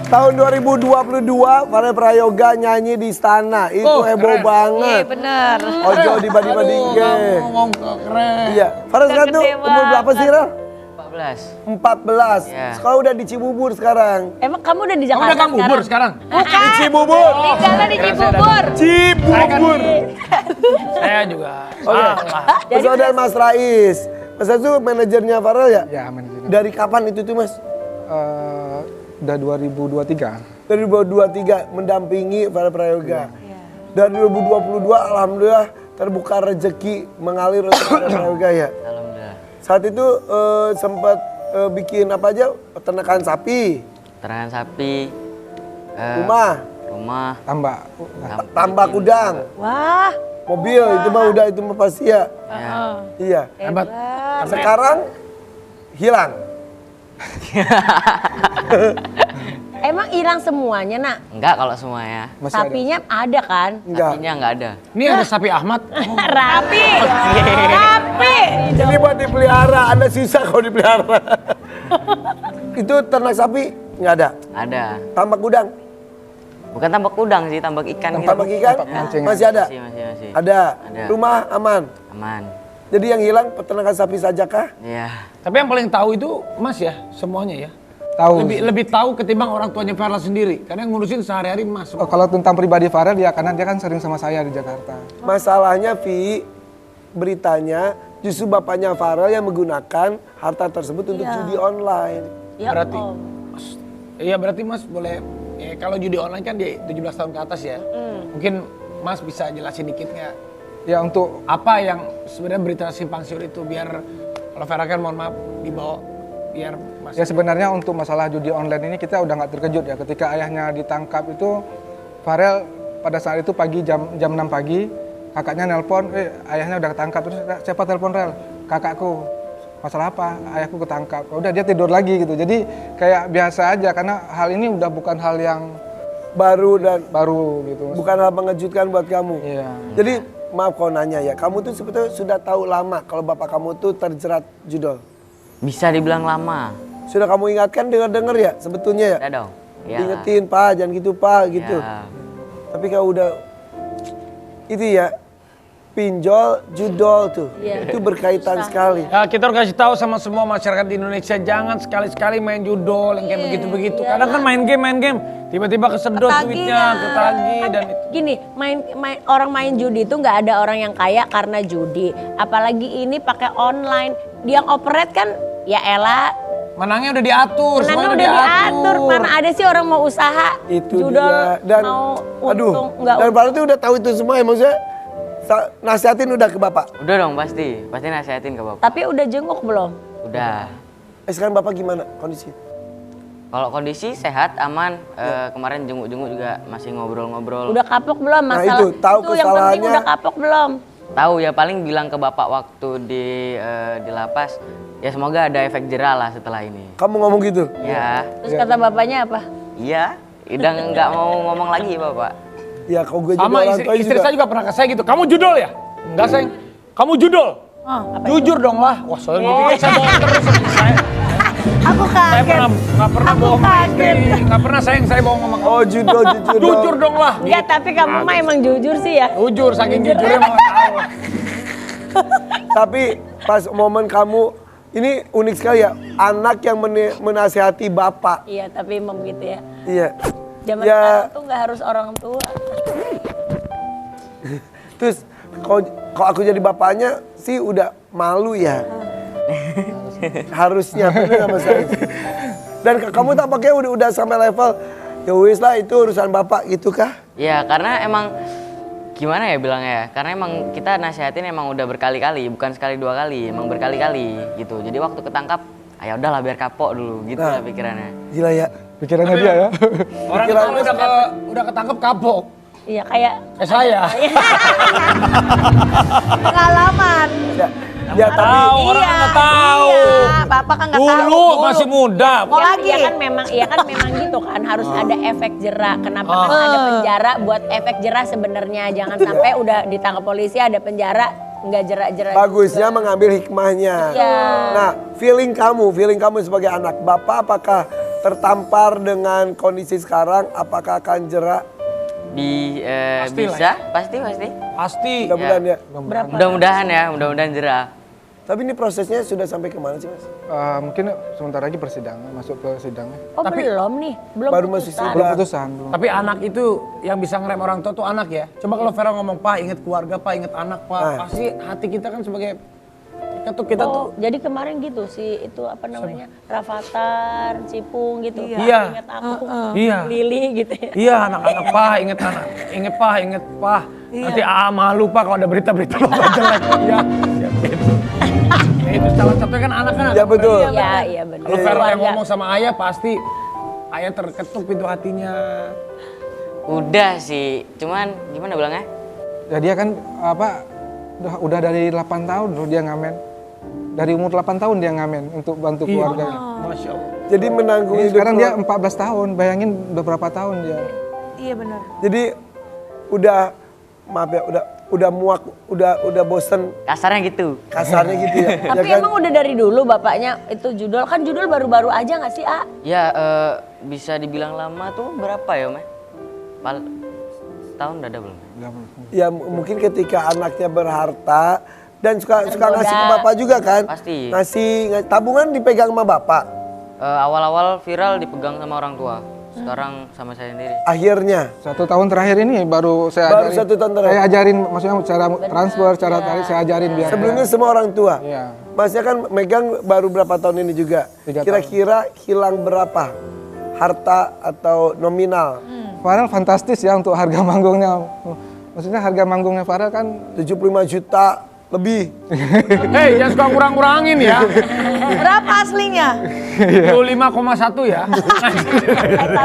Tahun 2022 Farel Prayoga nyanyi di Istana. Itu heboh banget. Iya bener. Ojo dibanding-bandingke. Ngomong keren. Iya. Farel sekarang tuh umur berapa sih, Rel? 14. 14. Iya. Sekolah udah di Cibubur sekarang. Emang kamu udah di Kamu Jakarta udah Kang Bubur sekarang? Bukan. Di Cibubur. Tinggalnya di Cibubur. Cibubur. Saya juga. Oke. Jadi Saudara Mas Rais. Mas Rais itu manajernya Farel ya? Ya, manajernya. Dari kapan itu tuh, Mas? Udah 2023. Dari 2023 mendampingi Farel Prayoga. Dari 2022 alhamdulillah terbuka rezeki mengalir untuk Farel Prayoga ya. Alhamdulillah. Saat itu sempat bikin apa aja? Peternakan sapi, Terangan sapi. rumah, tambak udang, Wah. mobil itu mah udah itu mah pasti ya. Iya. Hebat. Sekarang hilang. Emang hilang semuanya, Nak? Enggak kalau semuanya. Masih ada. Sapinya ada kan? Enggak. Sapinya enggak ada. Ini ada sapi Ahmad. Rapi. Rapi. Ini buat dipelihara, Anda sisa kalau dipelihara. Itu ternak sapi nggak ada. Ada. Tambak udang, Bukan tambak udang sih, tambak ikan gitu. tambak ikan mancing. masih ada. Masih. Ada. Ada. Rumah aman. Aman. Jadi yang hilang peternakan sapi saja kah? Iya. Tapi yang paling tahu itu Mas ya, semuanya ya. Tahu. Lebih tahu ketimbang orang tuanya Farel sendiri. Karena yang ngurusin sehari-hari Mas. Oh, kalau tentang pribadi Farel ya karena dia kan sering sama saya di Jakarta. Masalahnya Vi, beritanya justru bapaknya Farel yang menggunakan harta tersebut untuk judi online. Ya Berarti Om. Iya berarti Mas boleh, kalau judi online kan dia 17 tahun ke atas ya. Mungkin Mas bisa jelasin dikit nggak? Ya untuk Apa yang sebenarnya berita simpang siur itu biar kalau Farel kan mohon maaf dibawa biar Mas. ya sebenarnya untuk masalah judi online ini kita udah nggak terkejut ya ketika ayahnya ditangkap itu Farel pada saat itu pagi jam 6 pagi kakaknya nelpon, ayahnya udah ketangkap, terus siapa telepon Rel? Kakakku. Masalah apa? Ayahku ketangkap. Udah dia tidur lagi gitu. Jadi kayak biasa aja karena hal ini udah bukan hal yang Baru dan baru gitu. bukan hal mengejutkan buat kamu. Iya. Jadi maaf kalau nanya ya, kamu tuh sebetulnya sudah tahu lama kalau bapak kamu tuh terjerat judol. Bisa dibilang lama. Sudah kamu ingatkan dengar-dengar ya sebetulnya ya? Ada dong. Ya. Ingetin Pak, jangan gitu Pak gitu. Ya. Tapi kalau udah itu ya pinjol, judol tuh, itu berkaitan sekali. Ya, kita harus kasih tahu sama semua masyarakat di Indonesia jangan sekali-sekali main judol yang kayak begitu-begitu. Kadang kan main game, tiba-tiba kesedot duitnya, ketagih dan itu. Gini, orang main judi itu nggak ada orang yang kaya karena judi. Apalagi ini pakai online. Dia yang operate kan, ya elah. Menangnya udah diatur, Menangnya semuanya udah diatur. Mana ada sih orang mau usaha Itu judol dia. Dan mau aduh, untung nggak dan Farel tuh udah tahu itu semua ya maksudnya. Nasihatin udah ke bapak. Udah dong pasti nasihatin ke bapak. Tapi udah jenguk belum? Udah. Sekarang bapak gimana kondisi? Kalau kondisi sehat, aman. Kemarin jenguk-jenguk juga masih ngobrol-ngobrol. Udah kapok belum Nah, masalah? itu, tahu yang penting kesalahannya. udah kapok belum? Tahu ya paling bilang ke bapak waktu di lapas. Ya semoga ada efek jerah lah setelah ini. Kamu ngomong gitu? Ya. Terus kata bapaknya apa? Iya. Udah nggak mau ngomong lagi bapak. Ya kalau gue jadi Sama orang tua istri saya juga pernah ke saya gitu. Kamu judol ya? Enggak sayang. Kamu judol? Jujur dong lah. Wah soalnya gitu kan saya bohong terus sama saya. Aku Saya kaget. nggak pernah bohong sama istri. Nggak pernah sayang saya bohong sama kamu. Oh judol. Jujur dong lah. Enggak, tapi kamu mah emang jujur sih ya. Jujur, saking jujurnya malah tahu. Tapi pas momen kamu, ini unik sekali ya. Anak yang menasihati bapak. Iya, tapi emang gitu ya. Iya. Zaman Ya. sekarang tuh nggak harus orang tua. Terus kalau aku jadi bapaknya sih udah malu ya. Harusnya bener sama saya. Dan kamu tampaknya udah sampai level ya wis lah itu urusan bapak gitu kah? Ya karena emang gimana ya bilangnya ya. Karena emang kita nasihatin emang udah berkali-kali, bukan sekali dua kali, emang berkali-kali gitu. Jadi waktu ketangkap, ya udahlah biar kapok dulu gitu Nah. ya pikirannya. Gila ya. pikirannya dia ya. Orang kalau udah ketangkep kapok. Iya, kayak Kayak saya. pengalaman. Ya tapi Tahu, orang nggak tahu. Iya, bapak kan nggak tahu. Dulu masih muda. Mau lagi? Iya kan memang gitu kan harus ada efek jerah. Kenapa kan ada penjara buat efek jerah sebenarnya. Jangan sampai udah ditangkap polisi ada penjara nggak jerah-jerah. bagusnya mengambil hikmahnya. Iya. Nah, feeling kamu sebagai anak bapak apakah tertampar dengan kondisi sekarang, apakah akan jerak? Pastilah Bisa, ya. pasti. Pasti. Mudah-mudahan ya. Mudah-mudahan jerah. Tapi ini prosesnya sudah sampai kemana sih Mas? Mungkin sebentar lagi persidangan, masuk ke sidangnya. Oh belum nih, belum Baru masih putusan. Belum putusan, belum. Tapi anak itu yang bisa ngerem orang tua tuh anak ya. Coba kalau Vera ngomong, Pak inget keluarga, Pak inget anak, Pak. Nah. Pasti hati kita kan sebagai kita tuh Oh, jadi kemarin gitu sih itu apa namanya Rafathar, Cipung gitu. Iya. Ingat aku, Iya. Lili gitu ya. Iya anak-anak Pak, inget anak, inget Pak. Nanti malu Pak kalau ada berita-berita Bapak jelek. Iya, ya, gitu. Ya, itu salah satunya kan anak-anak. Ya betul. Iya benar. Kalau Vera yang Keluarga. ngomong sama ayah pasti ayah terketuk pintu hatinya. Udah sih, cuman gimana bilangnya? Ya dia kan udah dari 8 tahun loh dia ngamen. Dari umur 8 tahun dia ngamen untuk bantu keluarganya. Masya Allah. Jadi menanggung Ini hidup sekarang dia keluarga. 14 tahun, bayangin udah berapa tahun dia. Iya benar. Jadi udah maaf ya, udah muak, udah bosen Kasarnya gitu. kasarnya gitu ya. Tapi Ya kan? emang udah dari dulu bapaknya itu judul kan judul baru-baru aja nggak sih A? Ya bisa dibilang lama tuh berapa ya, Meh? Setahun udah ada belum? Ya mungkin ketika anaknya berharta dan suka Tergoda. ngasih ke bapak juga kan? Pasti. Ngasih tabungan dipegang sama bapak. Awal-awal viral dipegang sama orang tua. Sekarang sama saya sendiri. Akhirnya 1 tahun terakhir ini baru saya Baru ajarin. 1 tahun terakhir. Saya ajarin, maksudnya cara transfer, cara tarik saya ajarin biar. sebelumnya semua orang tua. Iya. Masnya kan megang baru berapa tahun ini juga. 3 tahun. Kira-kira hilang berapa harta atau nominal? Farel fantastis ya untuk harga manggungnya. Maksudnya harga manggungnya Farel kan 75 juta lebih. Hei, jangan suka kurang-kurangin ya. Berapa aslinya? 25,1 ya.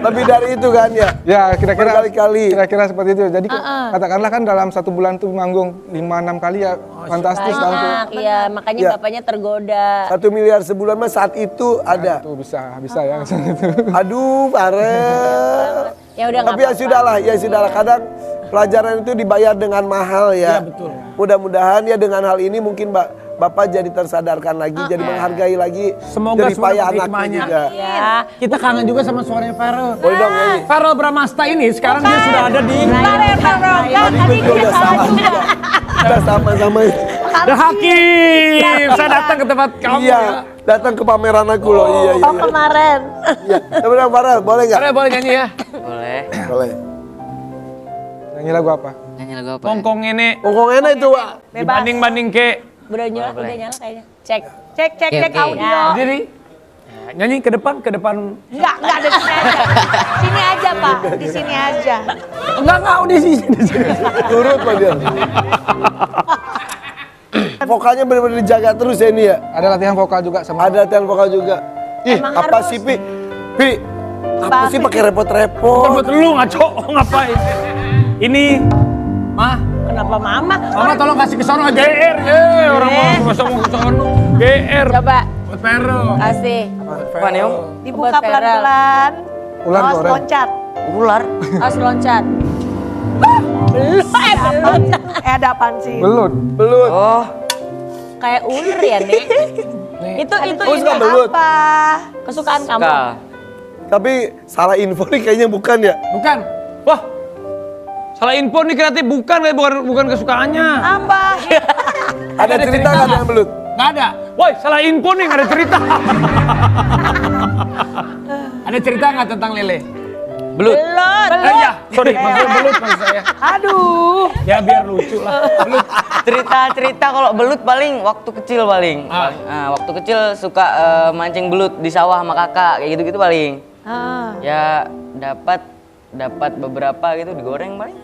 Lebih dari itu kan ya. ya kira-kira Berkali-kali. kira-kira seperti itu. Jadi katakanlah kan dalam 1 bulan tuh manggung 5-6 kali ya fantastis lah untuk Banyak, iya makanya Ya. bapaknya tergoda. 1 miliar sebulan mah saat itu ada. itu bisa ya gitu. Aduh, Farel. Ya udah nggak Tapi ya sudahlah. Kadang pelajaran itu dibayar dengan mahal ya. Iya, betul. Mudah-mudahan ya dengan hal ini mungkin Bapak jadi tersadarkan lagi, jadi menghargai lagi Semoga jerih payah semoga anaknya hikmahnya. juga. Ya. Kita kangen juga sama suaranya Farel. Boleh dong nyanyi. Farel Bramasta ini sekarang dia sudah ada di Farel Praroga Tadi tadi itu udah kita salah sama juga. juga. Udah sama-sama. The Hakim. Saya datang ke tempat kamu Iya, ya. datang ke pameran aku loh. Iya. Oh kemarin. Iya. Sebenarnya Farel, boleh nggak? Farel boleh nyanyi ya. Boleh. Boleh. Nyanyi lagu apa? Nyanyi lagu apa? Kongkong ini Ngomong enak itu, Pak. dibanding-banding ke. Udah nyala kayaknya. Cek. Cek Oke. audio. Jadi nyanyi ke depan. Enggak ada sini aja. Sini aja Pak, di sini aja. Enggak di sini. Turut Pak dia. Vokalnya benar-benar dijaga terus ya ini ya. Ada latihan vokal juga sama. Ada latihan vokal juga. Ih, Emang apa harus. sih, Pi? Pi, apa sih pakai repot-repot? Buat lu ngaco ngapain? Ini Mah, Kenapa mama? Mama tolong kasih ke sono GR. Orang mau ke sono GR. Coba Buat Vero. kasih. Apa nih, Om? Dibuka Buat Farel. pelan-pelan. Ular Awas goreng. loncat. Ular. Harus loncat. Belum. Ada apaan sih? Belut. Belut. Oh, Kayak ular ya nih. Itu Oh, suka ini belut. Apa? kesukaan kamu. Kak. Tapi salah info nih kayaknya bukan ya? Bukan. Wah. Salah info nih kreatif bukan kesukaannya. Apa? Ada cerita nggak dengan belut? Nggak ada. Woi, salah info nih, nggak ada cerita. Ada cerita nggak tentang lele? Belut. Iya, sorry, maksudnya belut maksud saya. Aduh. Ya biar lucu lah. Belut. Cerita paling belut paling waktu kecil paling. Ah. Nah, waktu kecil suka mancing belut di sawah sama kakak kayak gitu-gitu paling. Ah. Ya dapat beberapa gitu digoreng paling.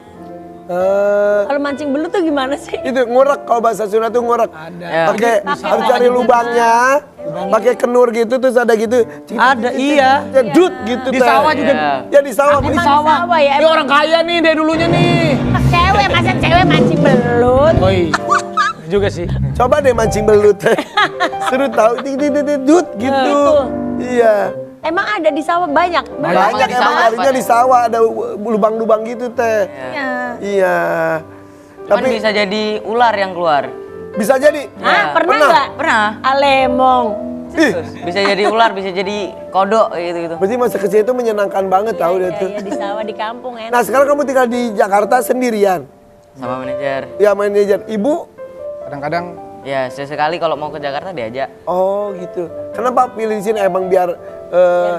Kalau mancing belut tuh gimana sih? Itu ngorek, kalau bahasa Sunda tuh ngorek. Ya. Pakai harus cari lubangnya, pakai kenur gitu terus ada gitu. Ada, iya. Jedut gitu Di teh. sawah juga. Ya di sawah. Di Emang sawah. sawah ya, Ini emang. orang kaya nih dari dulunya nih. Cewek, masa cewek mancing belut? Oi. Juga sih. Coba deh mancing belut teh. Seru tahu dut gitu. Iya. Emang ada di sawah banyak. Banyak di emang sawah, harinya Pak. di sawah ada lubang-lubang gitu teh. Iya. Iya. Cuman Tapi bisa jadi ular yang keluar. bisa jadi. Ah, pernah nggak? Pernah. Alemong. Serius. Bisa jadi ular, bisa jadi kodok gitu-gitu. Berarti masa kecil itu menyenangkan banget tahu dia tuh. Iya, di sawah, di kampung enak. Nah sekarang kamu tinggal di Jakarta sendirian? Sama manajer. Ya manajer. Ibu? Kadang-kadang Ya, sesekali kalau mau ke Jakarta diajak. Oh gitu. Kenapa pilih di sini emang biar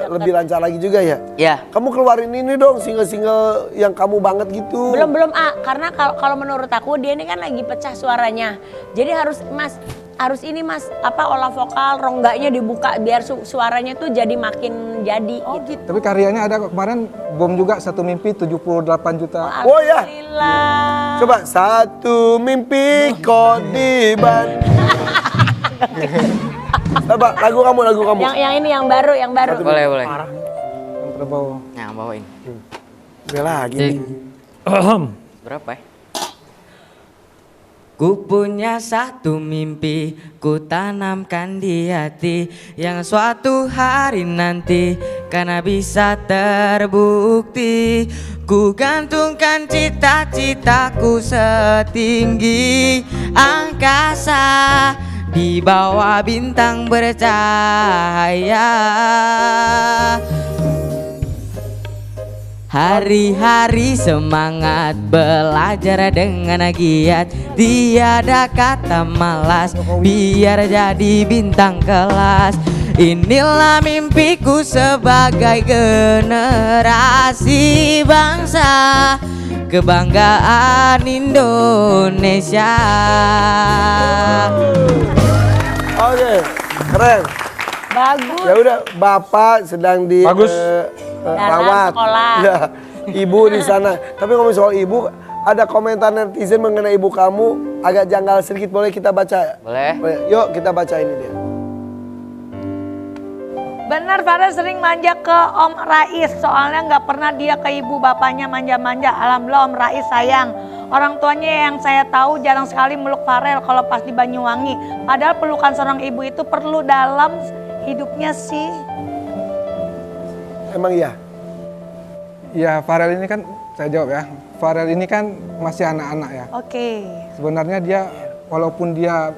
lebih lancar lagi juga ya? Ya, Kamu keluarin ini dong single-single yang kamu banget gitu. Belum karena kalau menurut aku dia ini kan lagi pecah suaranya. Jadi harus ini mas olah vokal rongganya dibuka biar suaranya tuh jadi makin jadi gitu. tapi karyanya ada kok. Kemarin bom juga Satu Mimpi 78 juta. Oh ya. Alhamdulillah. Coba satu mimpi kok di Coba lagu kamu. Yang ini yang baru. boleh. Yang terbawa. Nah, bawain. Udah lagi Jadi, nih. berapa ya? Ku punya satu mimpi, ku tanamkan di hati, yang suatu hari nanti karena bisa terbukti. Ku gantungkan cita-citaku setinggi angkasa, di bawah bintang bercahaya. Hari-hari semangat belajar dengan giat, tiada kata malas, biar jadi bintang kelas. Inilah mimpiku sebagai generasi bangsa, kebanggaan Indonesia. Oke, keren. Bagus. Ya udah, Bapak sedang di Bagus. rawat. sekolah. Ya, ibu di sana. Tapi ngomong soal ibu, ada komentar netizen mengenai ibu kamu agak janggal sedikit. Boleh kita baca? Boleh. Yuk kita baca ini dia. Benar, Farel sering manja ke Om Rais, soalnya nggak pernah dia ke ibu bapaknya manja-manja. Alhamdulillah Om Rais sayang. Orang tuanya yang saya tahu jarang sekali meluk Farel kalau pas di Banyuwangi. Padahal pelukan seorang ibu itu perlu dalam hidupnya sih. Emang iya? Ya Farel ini kan, saya jawab ya. Farel ini kan masih anak-anak ya. Oke. Sebenarnya dia walaupun dia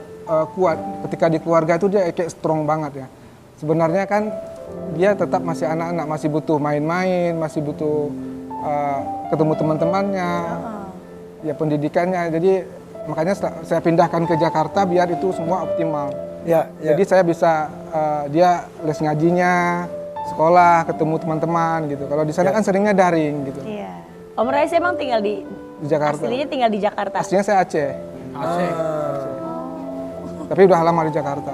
kuat, ketika di keluarga itu dia kayak strong banget ya. Sebenarnya kan dia tetap masih anak-anak, masih butuh main-main, masih butuh ketemu teman-temannya, ya pendidikannya. Jadi makanya saya pindahkan ke Jakarta biar itu semua optimal. Ya, ya. Jadi saya bisa dia les ngajinya, sekolah, ketemu teman-teman gitu. Kalau di sana kan seringnya daring gitu. Iya. Om Rais emang tinggal di Jakarta. aslinya tinggal di Jakarta. Aslinya saya Aceh. Tapi udah lama di Jakarta.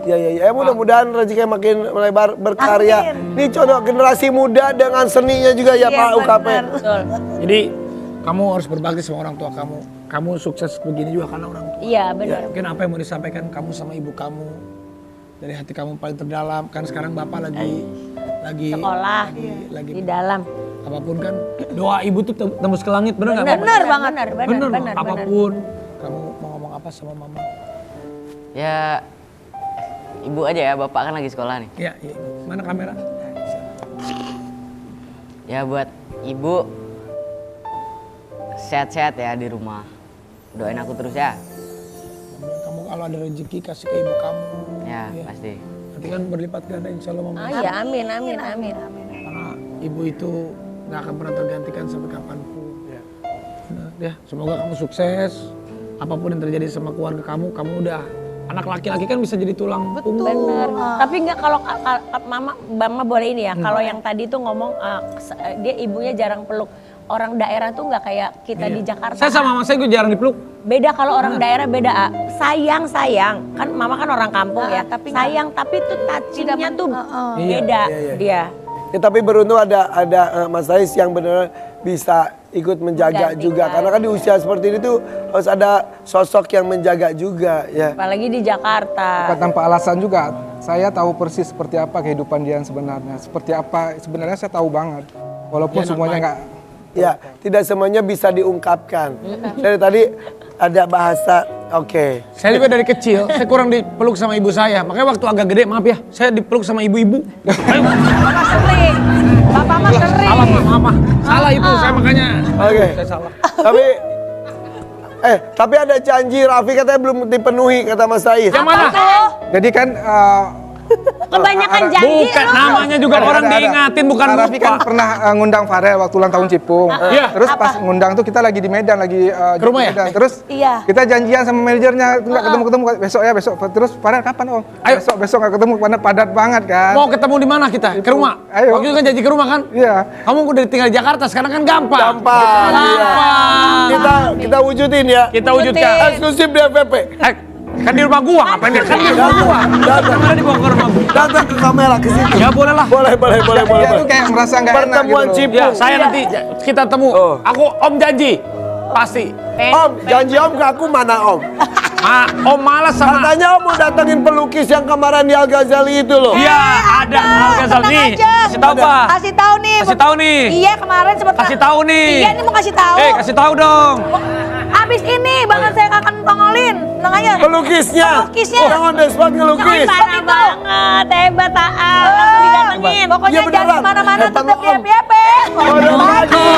Ya, ya, ya. Mudah-mudahan rezekinya makin melebar, berkarya. Ini contoh generasi muda dengan seninya juga ya, Iya, Pak UKP. benar. Betul. Jadi kamu harus berbakti sama orang tua kamu. Kamu sukses begini juga karena orang tua. Iya benar. Mungkin apa yang mau disampaikan kamu sama ibu kamu dari hati kamu paling terdalam. Kan sekarang bapak lagi Sekolah lagi di dalam. apapun kan doa ibu tuh tembus ke langit, bener nggak? Mama? Benar banget. Bener, benar. apapun kamu mau ngomong apa sama mama. Ya, ibu aja ya, bapak kan lagi sekolah nih. Iya, iya. Mana kamera? Ya buat ibu, sehat-sehat ya di rumah. Doain aku terus ya. Kamu kalau ada rezeki kasih ke ibu kamu. Ya, Iya. pasti. Nanti kan berlipat ganda insya Allah mama. Ah ya amin. Karena ibu itu nggak akan pernah tergantikan sampai kapanpun. Benar, ya, semoga kamu sukses. Apapun yang terjadi sama keluarga kamu udah anak laki-laki kan bisa jadi tulang punggung. Benar. Tapi enggak kalau mama boleh ini ya. Kalau yang tadi tuh ngomong dia ibunya jarang peluk. Orang daerah tuh nggak kayak kita di Jakarta. Saya sama mama saya gue jarang dipeluk. Beda kalau orang daerah beda. Sayang kan mama kan orang kampung ya. tapi sayang tapi tuh touchingnya tuh beda Iya. dia. Ya, tapi beruntung ada Mas Rais yang benar bisa ikut menjaga Menggantikan. juga. Karena kan di usia seperti ini tuh harus ada sosok yang menjaga juga ya. Apalagi di Jakarta. Bukan tanpa alasan juga. Saya tahu persis seperti apa kehidupan dia sebenarnya. Seperti apa sebenarnya saya tahu banget. Walaupun semuanya nggak. Ya, tidak semuanya bisa diungkapkan. Dari tadi ada bahasa, oke. Saya juga dari kecil, saya kurang dipeluk sama ibu saya. Makanya waktu agak gede, maaf ya, saya dipeluk sama ibu-ibu. Bapak sering. Bapak mah sering. Salah mama, salah itu, saya makanya. Oke. Saya salah. Tapi ada janji Raffi katanya belum dipenuhi kata Mas Rais. Yang mana? Jadi kan Kebanyakan janji Bukan, lu. namanya juga orang diingatin bukan Kak Raffi kan lupa. pernah ngundang Farel waktu ulang tahun Cipung. Iya. Terus pas ngundang tuh kita lagi di Medan, lagi Ke rumah di ya? Medan. Terus Iya. kita janjian sama manajernya, nggak ketemu besok ya besok. Terus Farel kapan om? Ayo. Besok nggak ketemu, karena padat banget kan. Mau ketemu di mana kita? Ke rumah. Ayo. Waktu itu kan janji ke rumah kan? Iya. Kamu udah tinggal di Jakarta, sekarang kan gampang. Gampang. Gampang. Kita wujudin ya. Kita wujudkan. Eksklusif di FVP. Kan di rumah gua, ngapain dia? Kan di rumah gua. Datang. Mana dibawa ke rumah gua? Datang ke kamera ke situ. Ya boleh lah. Boleh. Dia tuh kayak merasa nggak enak gitu Pertemuan loh. Cipung. Ya, saya nanti kita temu. Oh. Aku Om janji. Pasti. Om, janji Om ke aku mana Om? Om malas sama. Katanya Om mau datengin pelukis yang kemarin di Al Ghazali itu loh. Iya, ada. Al-Ghazal tenang nih. aja. Kasih tahu apa? Kasih tahu nih. Kasih tahu nih. Iya kemarin sempat. Kasih tahu nih. Iya ini mau kasih tahu. Kasih tahu dong. Abis ini bakal saya akan tongolin. Tenang aja. Pelukisnya. Pelukisnya. Orang on the spot ngelukis. Parah banget, hebat Aal. Langsung didatengin. Pokoknya Iya, jangan beneran. kemana-mana Hebat tetap lo, Om. BFP. Kode pagi.